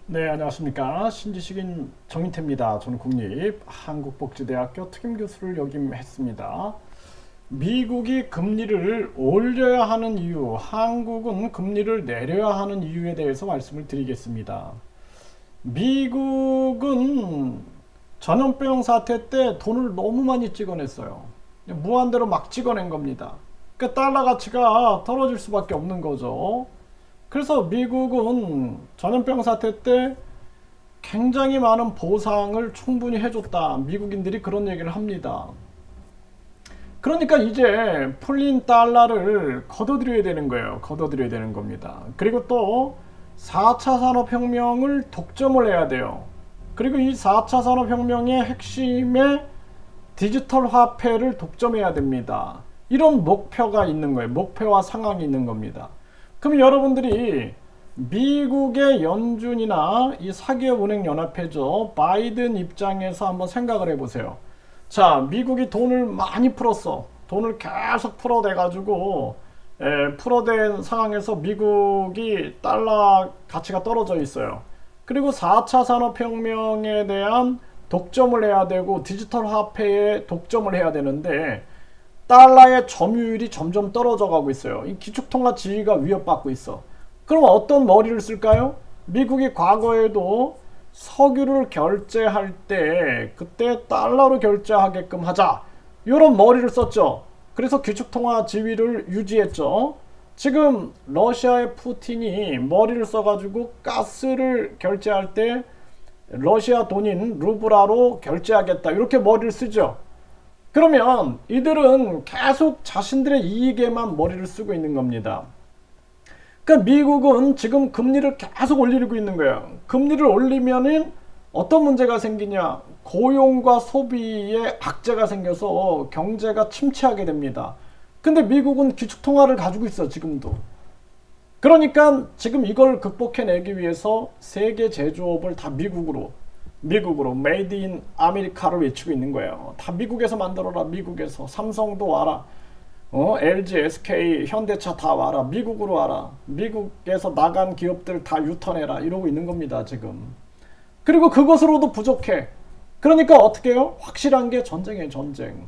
네, 안녕하십니까. 신지식인 정인태입니다. 저는 국립한국복지대학교 특임교수를 역임했습니다. 미국이 금리를 올려야 하는 이유, 한국은 금리를 내려야 하는 이유에 대해서 말씀을 드리겠습니다. 미국은 전염병 사태 때 돈을 너무 많이 찍어냈어요. 무한대로 막 찍어낸 겁니다. 그러니까 달러 가치가 떨어질 수밖에 없는 거죠. 그래서 미국은 전염병 사태 때 굉장히 많은 보상을 충분히 해줬다. 미국인들이 그런 얘기를 합니다. 그러니까 이제 풀린 달러를 걷어들여야 되는 거예요. 걷어들여야 되는 겁니다. 그리고 또 4차 산업혁명을 독점을 해야 돼요. 그리고 이 4차 산업혁명의 핵심의 디지털 화폐를 독점해야 됩니다. 이런 목표가 있는 거예요. 목표와 상황이 있는 겁니다. 그럼 여러분들이 미국의 연준이나 이 사기업은행연합회죠. 바이든 입장에서 한번 생각을 해보세요. 자, 미국이 돈을 많이 풀었어. 돈을 계속 풀어대가지고 풀어댄 상황에서 미국이 달러 가치가 떨어져 있어요. 그리고 4차 산업혁명에 대한 독점을 해야 되고 디지털 화폐에 독점을 해야 되는데 달러의 점유율이 점점 떨어져 가고 있어요. 이 기축통화 지위가 위협받고 있어. 그럼 어떤 머리를 쓸까요? 미국이 과거에도 석유를 결제할 때 그때 달러로 결제하게끔 하자. 이런 머리를 썼죠. 그래서 기축통화 지위를 유지했죠. 지금 러시아의 푸틴이 머리를 써가지고 가스를 결제할 때 러시아 돈인 루브라로 결제하겠다. 이렇게 머리를 쓰죠. 그러면 이들은 계속 자신들의 이익에만 머리를 쓰고 있는 겁니다. 그러니까 미국은 지금 금리를 계속 올리고 있는 거예요. 금리를 올리면은 어떤 문제가 생기냐? 고용과 소비에 악재가 생겨서 경제가 침체하게 됩니다. 근데 미국은 기축통화를 가지고 있어, 지금도. 그러니까 지금 이걸 극복해내기 위해서 세계 제조업을 다 미국으로 메이드 인 아메리카를 외치고 있는 거예요. 다 미국에서 만들어라. 미국에서 삼성도 와라. LG, SK, 현대차 다 와라. 미국으로 와라. 미국에서 나간 기업들 다 유턴해라. 이러고 있는 겁니다, 지금. 그리고 그것으로도 부족해. 그러니까 어떻게 해요? 확실한 게 전쟁이에요, 전쟁.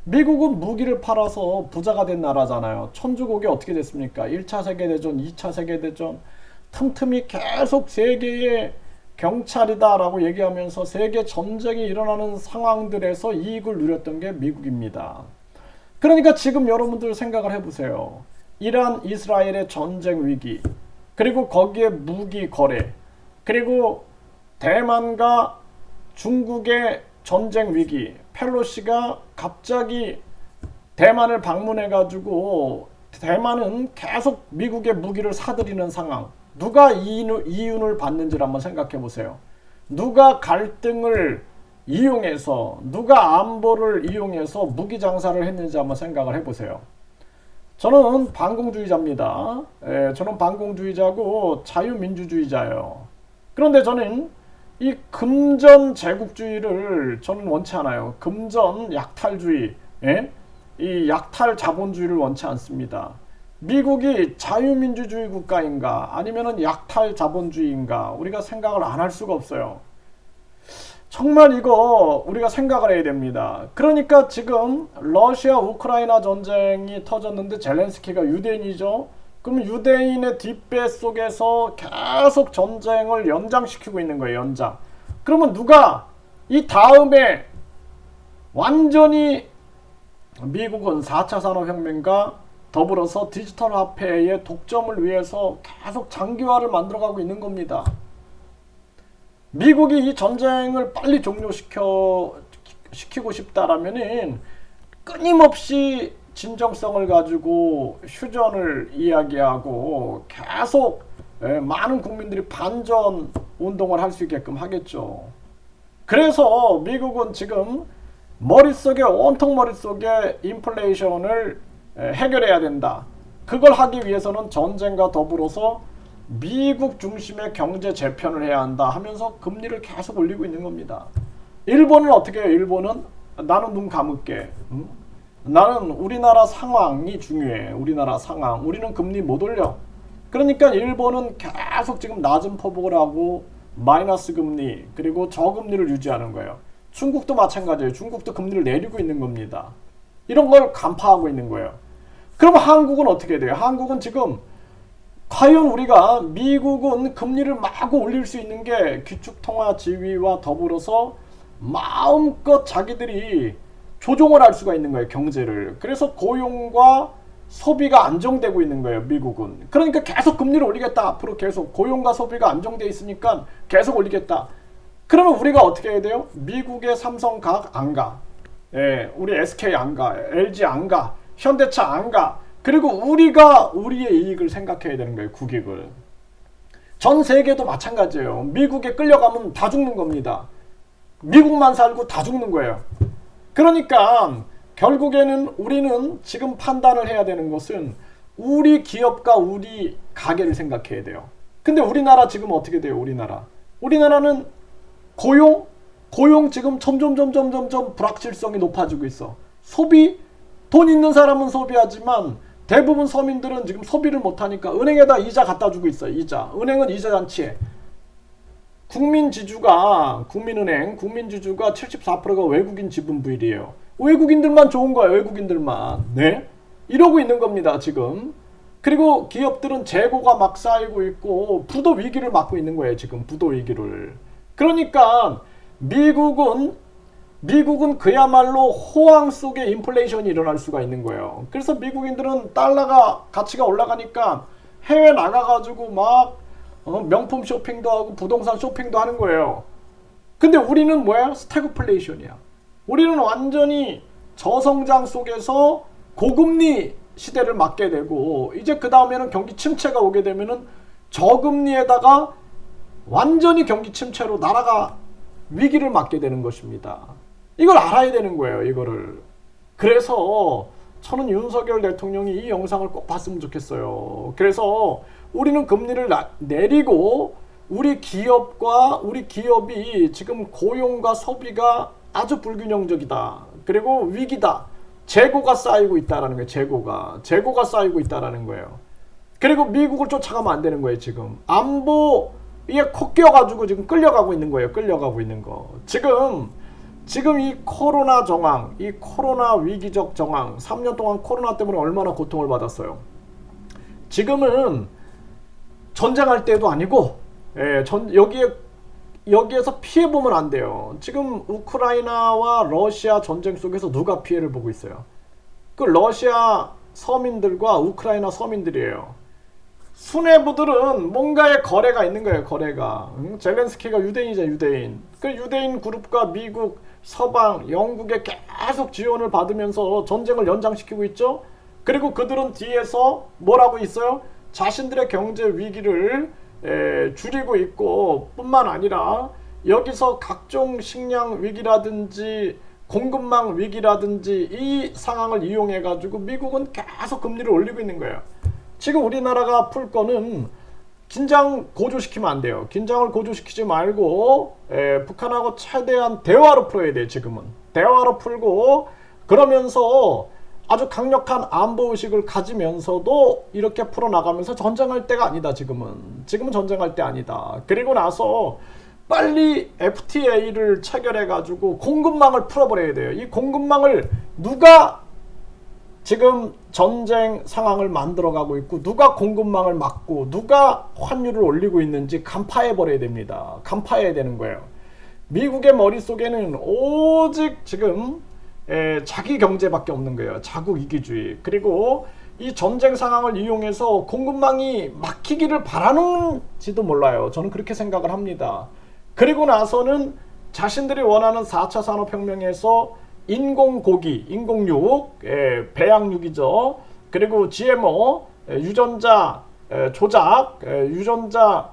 미국은 무기를 팔아서 부자가 된 나라잖아요. 천주국이 어떻게 됐습니까? 1차 세계대전, 2차 세계대전 틈틈이 계속 세계의 경찰이다라고 얘기하면서 세계 전쟁이 일어나는 상황들에서 이익을 누렸던 게 미국입니다. 그러니까 지금 여러분들 생각을 해보세요. 이란, 이스라엘의 전쟁 위기, 그리고 거기에 무기 거래, 그리고 대만과 중국의 전쟁 위기, 펠로시가 갑자기 대만을 방문해가지고 대만은 계속 미국의 무기를 사들이는 상황. 누가 이윤을 받는지를 한번 생각해 보세요. 누가 갈등을 이용해서, 누가 안보를 이용해서 무기 장사를 했는지 한번 생각을 해 보세요. 저는 반공주의자입니다. 저는 반공주의자고 자유민주주의자예요. 그런데 저는 이 금전 제국주의를 저는 원치 않아요. 금전 약탈주의, 이 약탈 자본주의를 원치 않습니다. 미국이 자유민주주의 국가인가 아니면은 약탈 자본주의인가 우리가 생각을 안 할 수가 없어요. 정말 이거 우리가 생각을 해야 됩니다. 그러니까 지금 러시아 우크라이나 전쟁이 터졌는데 젤렌스키가 유대인이죠. 그럼 유대인의 뒷배 속에서 계속 전쟁을 연장시키고 있는 거예요. 연장. 그러면 누가 이 다음에 완전히 미국은 4차 산업혁명과 더불어서 디지털 화폐의 독점을 위해서 계속 장기화를 만들어가고 있는 겁니다. 미국이 이 전쟁을 빨리 종료시키고 싶다라면은 끊임없이 진정성을 가지고 휴전을 이야기하고 계속 많은 국민들이 반전 운동을 할 수 있게끔 하겠죠. 그래서 미국은 지금 온통 머릿속에 인플레이션을 해결해야 된다. 그걸 하기 위해서는 전쟁과 더불어서 미국 중심의 경제 재편을 해야 한다 하면서 금리를 계속 올리고 있는 겁니다. 일본은 어떻게 해요? 일본은 나는 눈 감을게. 나는 우리나라 상황이 중요해. 우리나라 상황. 우리는 금리 못 올려. 그러니까 일본은 계속 지금 낮은 포복을 하고 마이너스 금리 그리고 저금리를 유지하는 거예요. 중국도 마찬가지예요. 중국도 금리를 내리고 있는 겁니다. 이런 걸 간파하고 있는 거예요. 그럼 한국은 어떻게 돼요? 한국은 지금 과연 우리가 미국은 금리를 마구 올릴 수 있는 게 기축통화 지위와 더불어서 마음껏 자기들이 조종을 할 수가 있는 거예요. 경제를. 그래서 고용과 소비가 안정되고 있는 거예요. 미국은. 그러니까 계속 금리를 올리겠다. 앞으로 계속 고용과 소비가 안정돼 있으니까 계속 올리겠다. 그러면 우리가 어떻게 해야 돼요? 미국의 삼성 안 가. 예, 우리 SK 안 가. LG 안 가. 현대차 안 가. 그리고 우리가 우리의 이익을 생각해야 되는 거예요. 국익을. 전 세계도 마찬가지예요. 미국에 끌려가면 다 죽는 겁니다. 미국만 살고 다 죽는 거예요. 그러니까 결국에는 우리는 지금 판단을 해야 되는 것은 우리 기업과 우리 가게를 생각해야 돼요. 근데 우리나라 지금 어떻게 돼요? 우리나라는 고용 지금 점점 불확실성이 높아지고 있어. 소비, 돈 있는 사람은 소비하지만 대부분 서민들은 지금 소비를 못하니까 은행에다 이자 갖다 주고 있어요. 이자. 은행은 이자 잔치해. 국민은행 지주가 74%가 외국인 지분 부율이에요. 외국인들만 좋은 거예요. 외국인들만. 네? 이러고 있는 겁니다. 지금. 그리고 기업들은 재고가 막 쌓이고 있고 부도 위기를 맞고 있는 거예요. 지금 부도 위기를. 그러니까 미국은 그야말로 호황 속에 인플레이션이 일어날 수가 있는 거예요. 그래서 미국인들은 달러가 가치가 올라가니까 해외 나가가지고 막 명품 쇼핑도 하고 부동산 쇼핑도 하는 거예요. 근데 우리는 뭐야? 스태그플레이션이야. 우리는 완전히 저성장 속에서 고금리 시대를 맞게 되고 이제 그 다음에는 경기 침체가 오게 되면은 저금리에다가 완전히 경기 침체로 나라가 위기를 맞게 되는 것입니다. 이걸 알아야 되는 거예요. 이거를. 그래서 저는 윤석열 대통령이 이 영상을 꼭 봤으면 좋겠어요. 그래서 우리는 금리를 내리고 우리 기업이 지금 고용과 소비가 아주 불균형적이다. 그리고 위기다. 재고가 쌓이고 있다라는 거예요. 재고가 쌓이고 있다라는 거예요. 그리고 미국을 쫓아가면 안 되는 거예요. 지금 안보에 코 껴가지고 지금 끌려가고 있는 거예요. 끌려가고 있는 거. 지금 이 코로나 정황, 이 코로나 위기적 정황, 3년 동안 코로나 때문에 얼마나 고통을 받았어요. 지금은 전쟁할 때도 아니고, 여기에서 피해보면 안 돼요. 지금 우크라이나와 러시아 전쟁 속에서 누가 피해를 보고 있어요? 그 러시아 서민들과 우크라이나 서민들이에요. 수뇌부들은 뭔가의 거래가 있는 거예요. 거래가. 젤렌스키가 유대인이죠. 유대인. 그 유대인 그룹과 미국, 서방, 영국에 계속 지원을 받으면서 전쟁을 연장시키고 있죠. 그리고 그들은 뒤에서 뭐라고 있어요? 자신들의 경제 위기를 줄이고 있고 뿐만 아니라 여기서 각종 식량 위기라든지 공급망 위기라든지 이 상황을 이용해 가지고 미국은 계속 금리를 올리고 있는 거예요. 지금 우리나라가 풀 거는 긴장 고조시키면 안 돼요. 긴장을 고조시키지 말고 북한하고 최대한 대화로 풀어야 돼요. 지금은 대화로 풀고 그러면서 아주 강력한 안보의식을 가지면서도 이렇게 풀어나가면서 전쟁할 때가 아니다. 지금은 전쟁할 때 아니다. 그리고 나서 빨리 FTA를 체결해가지고 공급망을 풀어버려야 돼요. 이 공급망을 누가 지금 전쟁 상황을 만들어가고 있고 누가 공급망을 막고 누가 환율을 올리고 있는지 간파해버려야 됩니다. 간파해야 되는 거예요. 미국의 머릿속에는 오직 지금 자기 경제밖에 없는 거예요. 자국 이기주의. 그리고 이 전쟁 상황을 이용해서 공급망이 막히기를 바라는지도 몰라요. 저는 그렇게 생각을 합니다. 그리고 나서는 자신들이 원하는 4차 산업혁명에서 인공고기, 인공육, 배양육이죠. 그리고 GMO, 유전자 조작, 유전자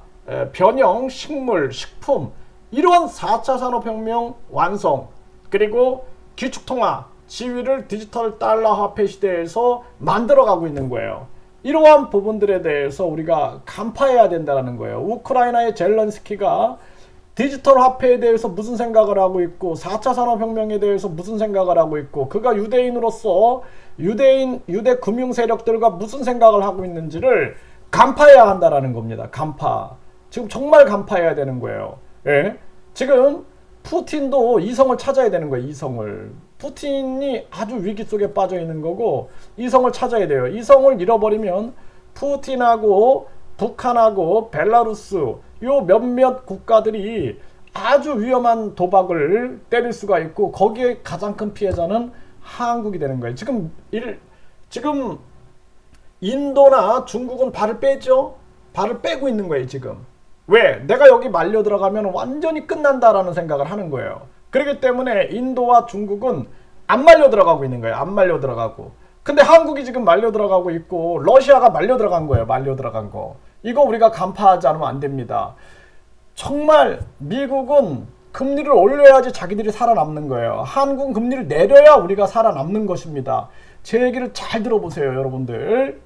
변형, 식물, 식품 이러한 4차 산업혁명 완성 그리고 기축통화, 지위를 디지털 달러 화폐 시대에서 만들어가고 있는 거예요. 이러한 부분들에 대해서 우리가 간파해야 된다는 거예요. 우크라이나의 젤렌스키가 디지털 화폐에 대해서 무슨 생각을 하고 있고 4차 산업혁명에 대해서 무슨 생각을 하고 있고 그가 유대인으로서 유대 금융 세력들과 무슨 생각을 하고 있는지를 간파해야 한다는 겁니다. 간파. 지금 정말 간파해야 되는 거예요. 예? 지금 푸틴도 이성을 찾아야 되는 거예요. 이성을. 푸틴이 아주 위기 속에 빠져 있는 거고 이성을 찾아야 돼요. 이성을 잃어버리면 푸틴하고 북한하고 벨라루스 요 몇몇 국가들이 아주 위험한 도박을 때릴 수가 있고 거기에 가장 큰 피해자는 한국이 되는 거예요. 지금 인도나 중국은 발을 빼죠. 발을 빼고 있는 거예요. 지금. 왜? 내가 여기 말려 들어가면 완전히 끝난다라는 생각을 하는 거예요. 그렇기 때문에 인도와 중국은 안 말려 들어가고 있는 거예요. 안 말려 들어가고. 근데 한국이 지금 말려 들어가고 있고 러시아가 말려 들어간 거예요. 말려 들어간 거. 이거 우리가 간파하지 않으면 안 됩니다. 정말 미국은 금리를 올려야지 자기들이 살아남는 거예요. 한국은 금리를 내려야 우리가 살아남는 것입니다. 제 얘기를 잘 들어보세요, 여러분들.